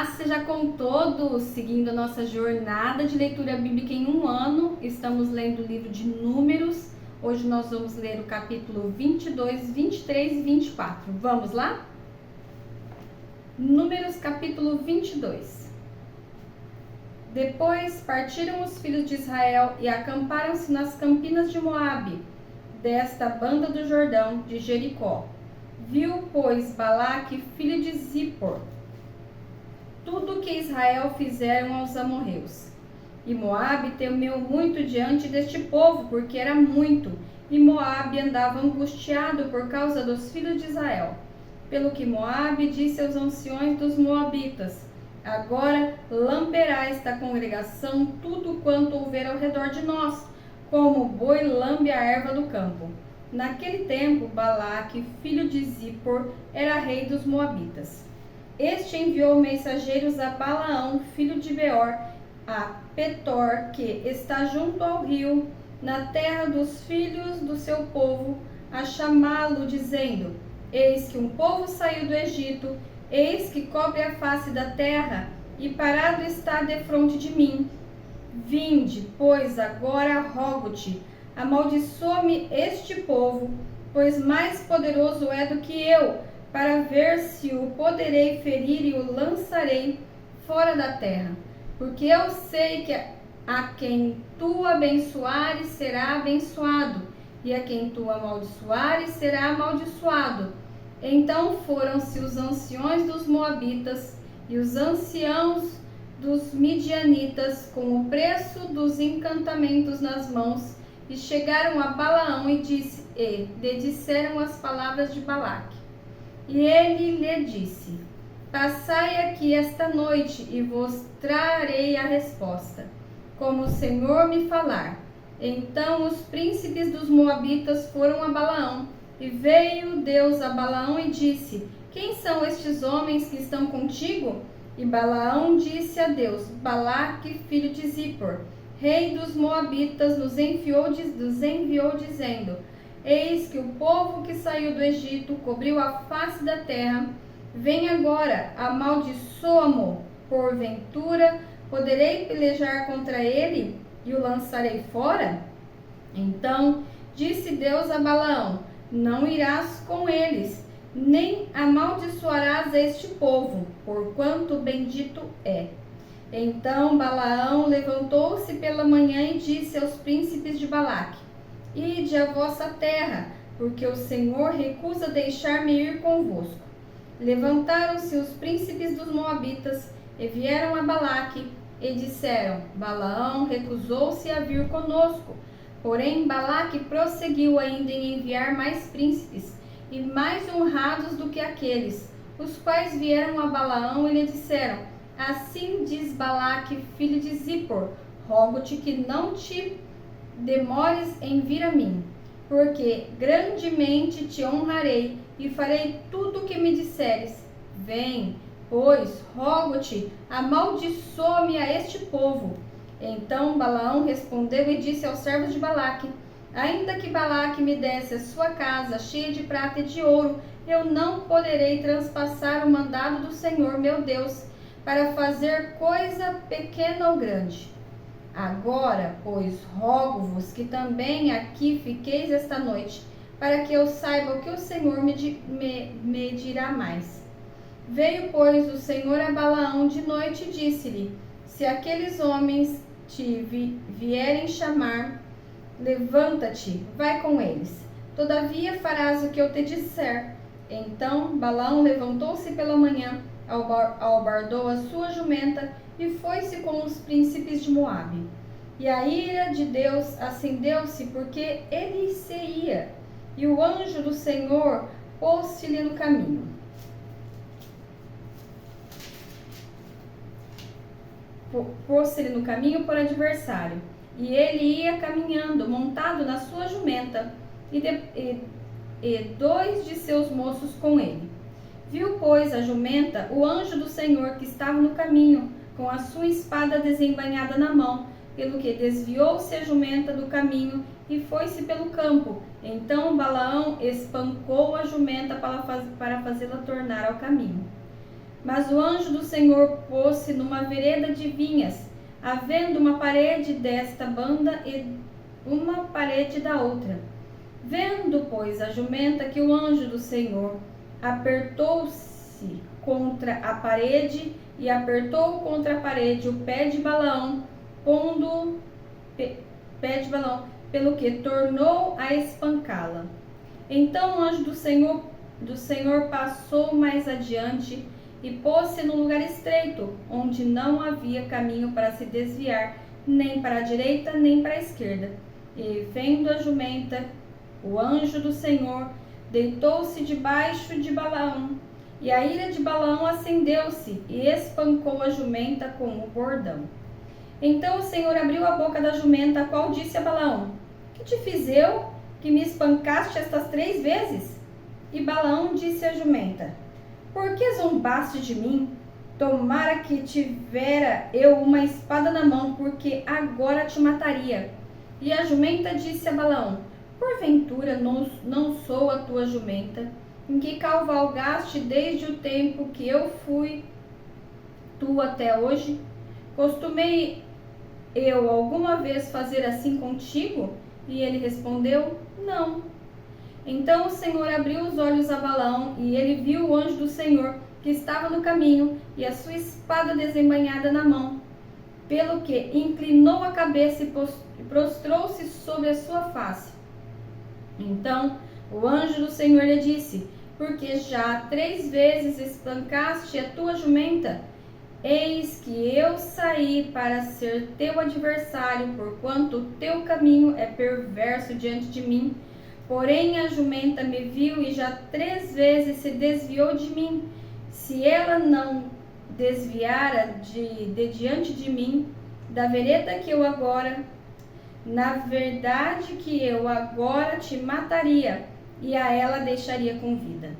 Paz seja com todos, seguindo a nossa jornada de leitura bíblica em um ano. Estamos lendo o livro de Números. Hoje nós vamos ler o capítulo 22, 23 e 24. Vamos lá? Números capítulo 22. Depois partiram os filhos de Israel e acamparam-se nas campinas de Moabe, desta banda do Jordão, de Jericó. Viu, pois, Balaque, filho de Zippor, tudo o que Israel fizeram aos amorreus. E Moabe temeu muito diante deste povo, porque era muito, e Moabe andava angustiado por causa dos filhos de Israel. Pelo que Moabe disse aos anciões dos moabitas: agora lamberá esta congregação tudo quanto houver ao redor de nós, como o boi lambe a erva do campo. Naquele tempo, Balaque, filho de Zippor, era rei dos moabitas. Este enviou mensageiros a Balaão, filho de Beor, a Petor, que está junto ao rio, na terra dos filhos do seu povo, a chamá-lo, dizendo: eis que um povo saiu do Egito, eis que cobre a face da terra, e parado está defronte de mim. Vinde, pois, agora rogo-te, amaldiçoa-me este povo, pois mais poderoso é do que eu, para ver se o poderei ferir e o lançarei fora da terra. Porque eu sei que a quem tu abençoares será abençoado, e a quem tu amaldiçoares será amaldiçoado. Então foram-se os anciões dos moabitas e os anciãos dos midianitas com o preço dos encantamentos nas mãos, e chegaram a Balaão e lhe disseram as palavras de Balaque. E ele lhe disse: passai aqui esta noite e vos trarei a resposta, como o Senhor me falar. Então os príncipes dos moabitas foram a Balaão, e veio Deus a Balaão e disse: quem são estes homens que estão contigo? E Balaão disse a Deus: Balaque, filho de Zippor, rei dos moabitas, nos enviou dizendo: eis que o povo que saiu do Egito cobriu a face da terra. Vem agora, amaldiçoa-mo. Porventura poderei pelejar contra ele e o lançarei fora? Então disse Deus a Balaão: não irás com eles, nem amaldiçoarás este povo, porquanto bendito é. Então Balaão levantou-se pela manhã e disse aos príncipes de Balaque: ide à vossa terra, porque o Senhor recusa deixar-me ir convosco. Levantaram-se os príncipes dos moabitas e vieram a Balaque e disseram: Balaão recusou-se a vir conosco. Porém Balaque prosseguiu ainda em enviar mais príncipes, e mais honrados do que aqueles, os quais vieram a Balaão e lhe disseram: assim diz Balaque, filho de Zippor, rogo-te que não te demores em vir a mim, porque grandemente te honrarei e farei tudo o que me disseres. Vem, pois, rogo-te, amaldiçoa-me a este povo. Então Balaão respondeu e disse aos servos de Balaque: ainda que Balaque me desse a sua casa cheia de prata e de ouro, eu não poderei transpassar o mandado do Senhor meu Deus, para fazer coisa pequena ou grande. Agora, pois, rogo-vos que também aqui fiqueis esta noite, para que eu saiba o que o Senhor me dirá mais. Veio, pois, o Senhor a Balaão de noite e disse-lhe: se aqueles homens te vierem chamar, levanta-te, vai com eles. Todavia farás o que eu te disser. Então Balaão levantou-se pela manhã, albardou a sua jumenta e foi-se com os príncipes de Moabe. E a ira de Deus acendeu-se, porque ele se ia, e o anjo do Senhor pôs-se-lhe no caminho. Pôs-se-lhe no caminho por adversário, e ele ia caminhando, montado na sua jumenta, e dois de seus moços com ele. Viu, pois, a jumenta o anjo do Senhor que estava no caminho, com a sua espada desembainhada na mão, pelo que desviou-se a jumenta do caminho e foi-se pelo campo. Então Balaão espancou a jumenta para fazê-la tornar ao caminho. Mas o anjo do Senhor pôs-se numa vereda de vinhas, havendo uma parede desta banda e uma parede da outra. Vendo, pois, a jumenta que o anjo do Senhor apertou-se contra a parede e apertou contra a parede o pé de Balaão, pelo que tornou a espancá-la. Então o anjo do Senhor passou mais adiante e pôs-se num lugar estreito, onde não havia caminho para se desviar, nem para a direita, nem para a esquerda. E, vendo a jumenta, o anjo do Senhor deitou-se debaixo de Balaão, e a ira de Balaão acendeu-se, e espancou a jumenta com o bordão. Então o Senhor abriu a boca da jumenta, a qual disse a Balaão: Que te fiz eu, que me espancaste estas 3 vezes? E Balaão disse à jumenta: Por que zombaste de mim? Tomara que tivera eu uma espada na mão, porque agora te mataria. E a jumenta disse a Balaão: Porventura não sou a tua jumenta, em que cavalgaste desde o tempo que eu fui tu até hoje? Costumei eu alguma vez fazer assim contigo? E ele respondeu: Não. Então o Senhor abriu os olhos a Balaão, e ele viu o anjo do Senhor, que estava no caminho, e a sua espada desembainhada na mão. Pelo que inclinou a cabeça e prostrou-se sobre a sua face. Então o anjo do Senhor lhe disse: Porque já 3 vezes espancaste a tua jumenta? Eis que eu saí para ser teu adversário, porquanto o teu caminho é perverso diante de mim. Porém a jumenta me viu e já 3 vezes se desviou de mim. Se ela não desviara de diante de mim, da vereda que eu agora, na verdade que eu agora te mataria, e a ela deixaria com vida.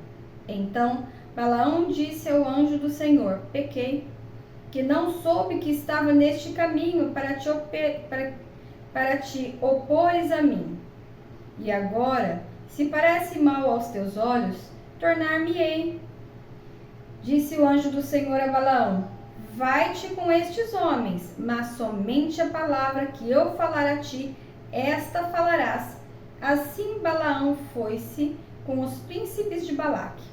Então Balaão disse ao anjo do Senhor: Pequei, que não soube que estava neste caminho para te opores a mim. E agora, se parece mal aos teus olhos, tornar-me-ei. Disse o anjo do Senhor a Balaão: Vai-te com estes homens, mas somente a palavra que eu falar a ti, esta falarás. Assim Balaão foi-se com os príncipes de Balaque.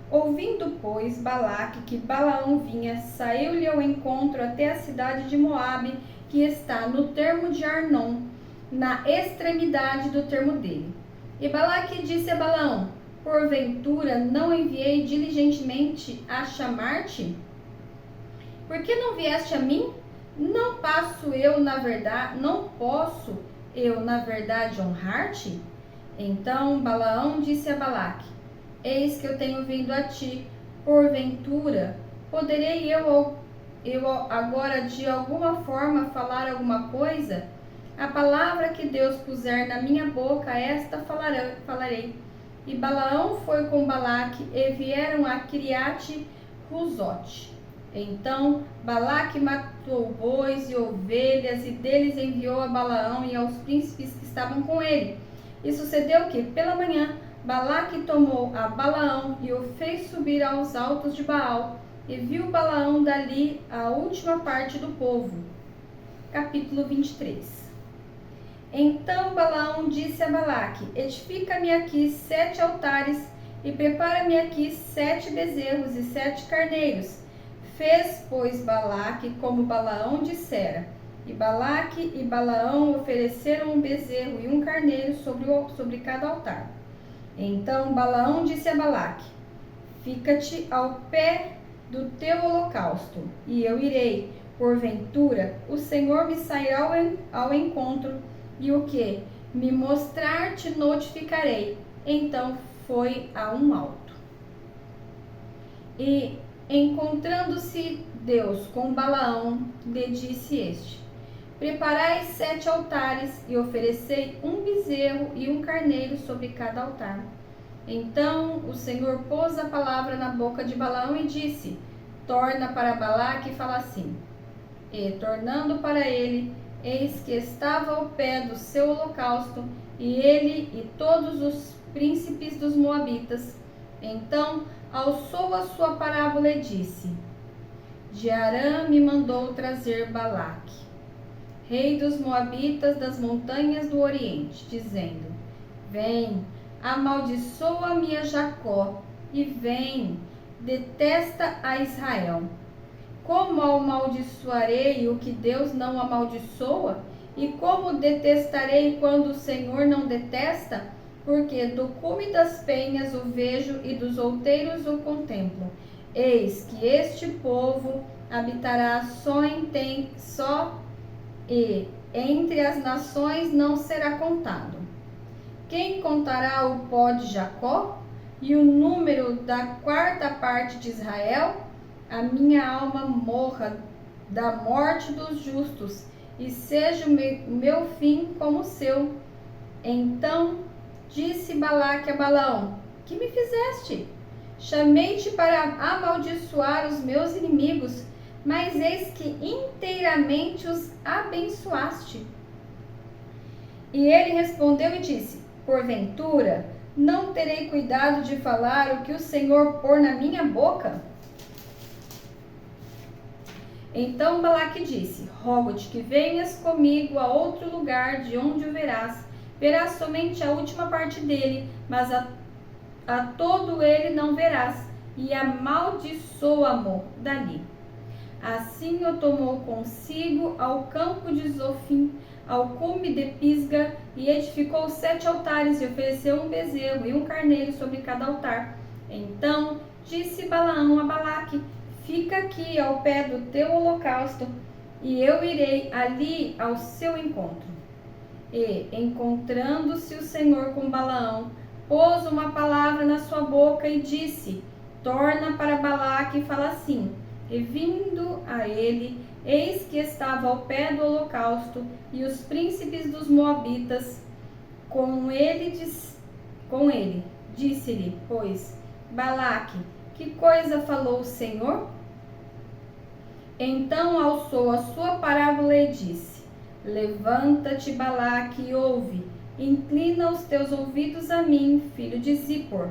Ouvindo, pois, Balaque que Balaão vinha, saiu-lhe ao encontro até a cidade de Moabe, que está no termo de Arnon, na extremidade do termo dele. E Balaque disse a Balaão: Porventura não enviei diligentemente a chamar-te? Por que não vieste a mim? Não posso eu, na verdade, honrar-te? Então Balaão disse a Balaque: Eis que eu tenho vindo a ti. Porventura, poderei eu agora de alguma forma falar alguma coisa? A palavra que Deus puser na minha boca, esta falarei. E Balaão foi com Balaque e vieram a Quiriate-Huzote. Então Balaque matou bois e ovelhas, e deles enviou a Balaão e aos príncipes que estavam com ele. E sucedeu que, pela manhã, Balaque tomou a Balaão e o fez subir aos altos de Baal, e viu Balaão dali a última parte do povo. Capítulo 23. Então Balaão disse a Balaque: Edifica-me aqui 7 altares, e prepara-me aqui 7 bezerros e 7 carneiros. Fez, pois, Balaque como Balaão dissera. E Balaque e Balaão ofereceram um bezerro e um carneiro sobre cada altar. Então Balaão disse a Balaque: Fica-te ao pé do teu holocausto, e eu irei. Porventura, o Senhor me sairá ao encontro, e o que me mostrar te notificarei. Então foi a um alto. E encontrando-se Deus com Balaão, lhe disse este: Preparai 7 altares e oferecei um bezerro e um carneiro sobre cada altar. Então o Senhor pôs a palavra na boca de Balaão e disse: Torna para Balaque e fala assim. E tornando para ele, eis que estava ao pé do seu holocausto, e ele e todos os príncipes dos moabitas. Então alçou a sua parábola e disse: de Arã me mandou trazer Balaque, rei dos Moabitas das montanhas do Oriente, dizendo: Vem, amaldiçoa-me a Jacó, e vem, detesta a Israel. Como amaldiçoarei o que Deus não amaldiçoa? E como detestarei quando o Senhor não detesta? Porque do cume das penhas o vejo e dos outeiros o contemplo. Eis que este povo habitará só e entre as nações não será contado. Quem contará o pó de Jacó e o número da quarta parte de Israel? A minha alma morra da morte dos justos, e seja o meu fim como o seu. Então disse Balaque a Balaão: Que me fizeste? Chamei-te para amaldiçoar os meus inimigos, mas eis que inteiramente os abençoaste. E ele respondeu e disse: Porventura, não terei cuidado de falar o que o Senhor pôr na minha boca? Então Balaque disse: Rogo-te que venhas comigo a outro lugar de onde o verás. Verás somente a última parte dele, mas a todo ele não verás, e amaldiçoa-mo dali. Assim o tomou consigo ao campo de Zofim, ao cume de Pisga, e edificou 7 altares, e ofereceu um bezerro e um carneiro sobre cada altar. Então disse Balaão a Balaque: Fica aqui ao pé do teu holocausto, e eu irei ali ao seu encontro. E, encontrando-se o Senhor com Balaão, pôs uma palavra na sua boca e disse: Torna para Balaque e fala assim. E vindo a ele, eis que estava ao pé do holocausto, e os príncipes dos Moabitas com ele. Disse-lhe, pois, Balaque: Que coisa falou o Senhor? Então alçou a sua parábola e disse: Levanta-te, Balaque, e ouve. Inclina os teus ouvidos a mim, filho de Zippor.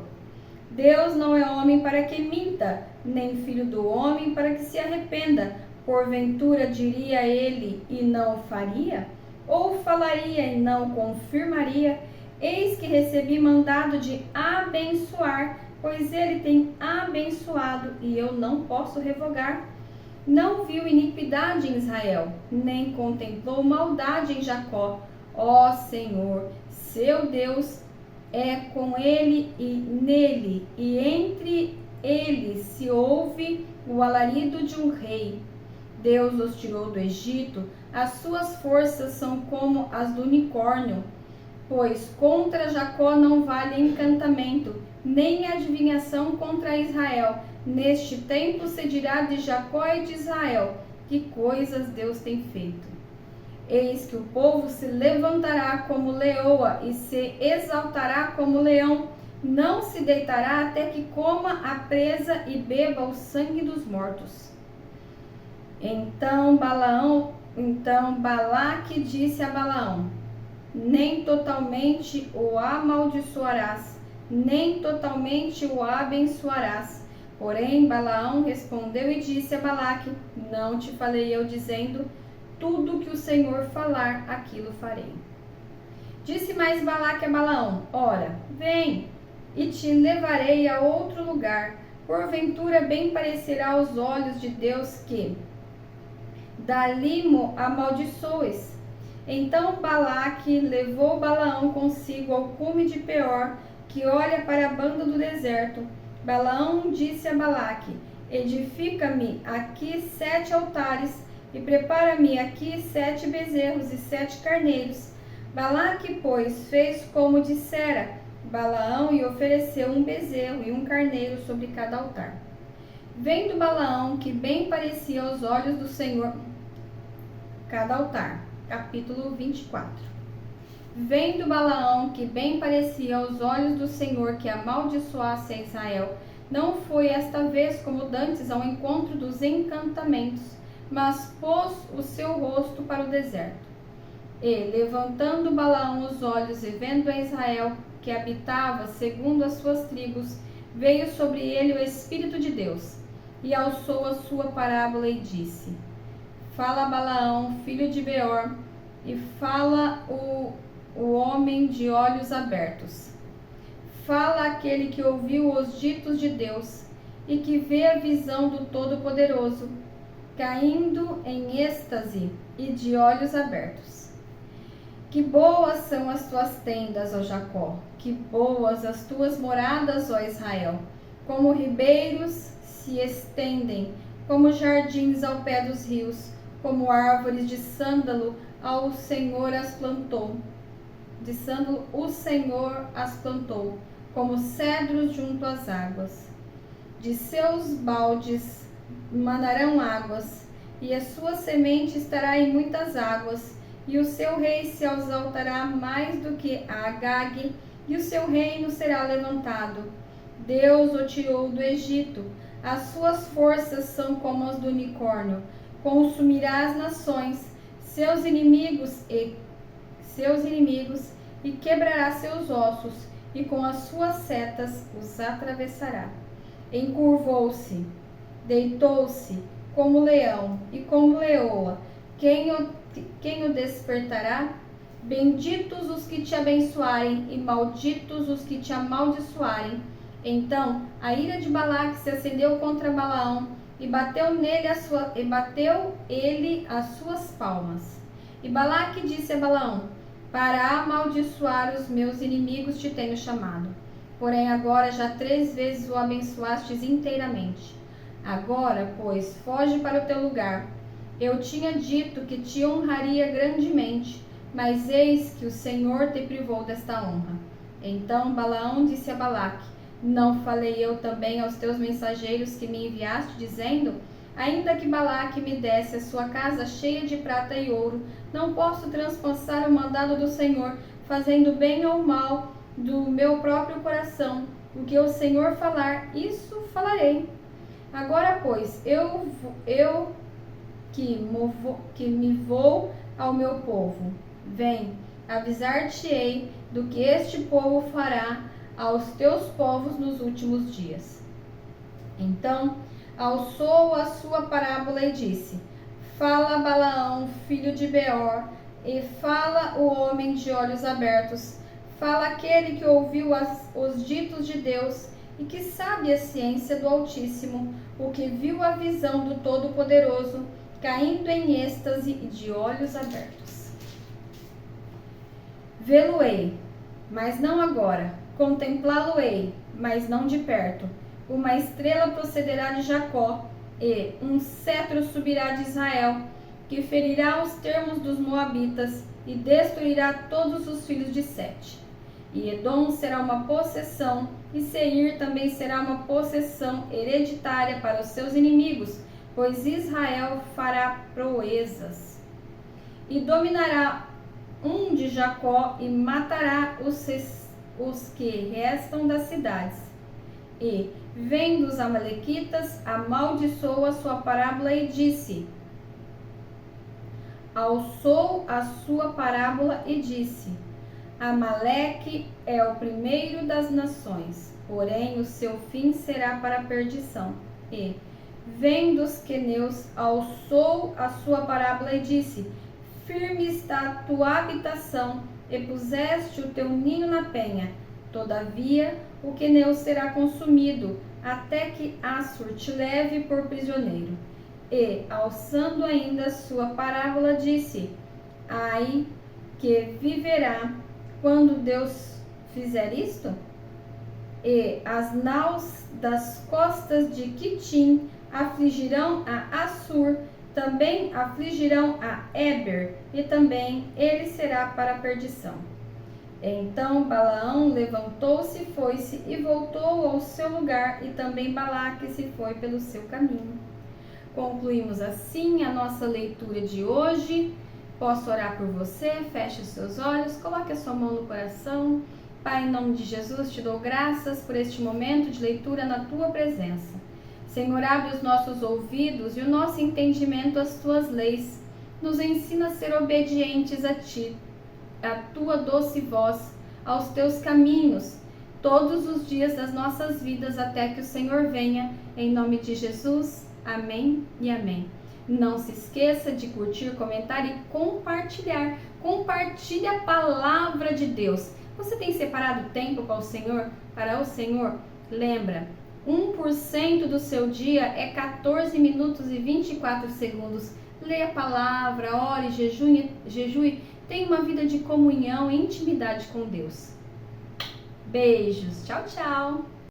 Deus não é homem para que minta, nem filho do homem para que se arrependa. Porventura diria ele e não o faria? Ou falaria e não confirmaria? Eis que recebi mandado de abençoar, pois ele tem abençoado, e eu não posso revogar. Não viu iniquidade em Israel, nem contemplou maldade em Jacó. Ó Senhor, seu Deus, é com ele e nele, e entre eles se ouve o alarido de um rei. Deus os tirou do Egito, as suas forças são como as do unicórnio. Pois contra Jacó não vale encantamento, nem adivinhação contra Israel. Neste tempo se dirá de Jacó e de Israel: Que coisas Deus tem feito. Eis que o povo se levantará como leoa e se exaltará como leão. Não se deitará até que coma a presa e beba o sangue dos mortos. Então Balaque disse a Balaão: Nem totalmente o amaldiçoarás, nem totalmente o abençoarás. Porém Balaão respondeu e disse a Balaque: Não te falei eu dizendo: Tudo que o Senhor falar, aquilo farei. Disse mais Balaque a Balaão: Ora, vem, e te levarei a outro lugar. Porventura bem parecerá aos olhos de Deus que dali mo amaldiçoes. Então Balaque levou Balaão consigo ao cume de Peor, que olha para a banda do deserto. Balaão disse a Balaque: Edifica-me aqui 7 altares, e prepara-me aqui 7 bezerros e 7 carneiros. Balaque, pois, fez como dissera Balaão, e ofereceu um bezerro e um carneiro sobre cada altar. Vendo Balaão que bem parecia aos olhos do Senhor cada altar. Capítulo 24. Vendo Balaão que bem parecia aos olhos do Senhor que amaldiçoasse a Israel, não foi esta vez como dantes ao encontro dos encantamentos, mas pôs o seu rosto para o deserto. E, levantando Balaão os olhos e vendo a Israel, que habitava segundo as suas tribos, veio sobre ele o Espírito de Deus. e alçou a sua parábola e disse: Fala Balaão, filho de Beor, e fala o homem de olhos abertos. Fala aquele que ouviu os ditos de Deus e que vê a visão do Todo-Poderoso, caindo em êxtase e de olhos abertos. Que boas são as tuas tendas, ó Jacó, que boas as tuas moradas, ó Israel. Como ribeiros se estendem, como jardins ao pé dos rios, como árvores de sândalo, ao Senhor as plantou. De sândalo o Senhor as plantou, como cedros junto às águas. De seus baldes manarão águas, e a sua semente estará em muitas águas, e o seu rei se exaltará mais do que a Agag, e o seu reino será levantado. Deus o tirou do Egito, as suas forças são como as do unicórnio. Consumirá as nações, seus inimigos e quebrará seus ossos, e com as suas setas os atravessará. Encurvou-se, deitou-se como leão e como leoa. Quem o despertará? Benditos os que te abençoarem e malditos os que te amaldiçoarem. Então a ira de Balaque se acendeu contra Balaão e bateu ele as suas palmas. E Balaque disse a Balaão: Para amaldiçoar os meus inimigos te tenho chamado. Porém agora já 3 vezes o abençoastes inteiramente. Agora, pois, foge para o teu lugar. Eu tinha dito que te honraria grandemente, mas eis que o Senhor te privou desta honra. Então Balaão disse a Balaque: Não falei eu também aos teus mensageiros que me enviaste, dizendo: Ainda que Balaque me desse a sua casa cheia de prata e ouro, não posso transpassar o mandado do Senhor, fazendo bem ou mal do meu próprio coração. O que o Senhor falar, isso falarei. Agora, pois, eu que me vou ao meu povo, vem, avisar-te-ei do que este povo fará aos teus povos nos últimos dias. Então alçou a sua parábola e disse: Fala Balaão, filho de Beor, e fala o homem de olhos abertos. Fala aquele que ouviu os ditos de Deus e que sabe a ciência do Altíssimo, o que viu a visão do Todo-Poderoso, caindo em êxtase e de olhos abertos. Vê-lo-ei, mas não agora. Contemplá-lo-ei, mas não de perto. Uma estrela procederá de Jacó, e um cetro subirá de Israel, que ferirá os termos dos moabitas e destruirá todos os filhos de Sete. E Edom será uma possessão, e Seir também será uma possessão hereditária para os seus inimigos, pois Israel fará proezas. E dominará um de Jacó e matará os que restam das cidades. E, vendo os amalequitas, amaldiçoou a sua parábola e disse: Alçou a sua parábola e disse: Amaleque é o primeiro das nações, porém o seu fim será para a perdição. E, vendo os queneus, alçou a sua parábola e disse: Firme está a tua habitação, e puseste o teu ninho na penha. Todavia, o queneu será consumido, até que Assur te leve por prisioneiro. E, alçando ainda sua parábola, disse: Ai, que viverá quando Deus fizer isto? E as naus das costas de Quitim afligirão a Assur, também afligirão a Eber, e também ele será para a perdição. Então Balaão levantou-se, foi-se e voltou ao seu lugar, e também Balaque se foi pelo seu caminho. Concluímos assim a nossa leitura de hoje. Posso orar por você? Feche os seus olhos, coloque a sua mão no coração. Pai, em nome de Jesus, te dou graças por este momento de leitura na tua presença. Senhor, abre os nossos ouvidos e o nosso entendimento às tuas leis. Nos ensina a ser obedientes a ti, a tua doce voz, aos teus caminhos, todos os dias das nossas vidas, até que o Senhor venha Em nome de Jesus, amém e amém. Não se esqueça de curtir, comentar e compartilhar. Compartilhe a palavra de Deus. Você tem separado tempo para o Senhor? Lembra, 1% do seu dia é 14 minutos e 24 segundos. Leia a palavra, ore, jejue, tenha uma vida de comunhão e intimidade com Deus. Beijos, tchau, tchau!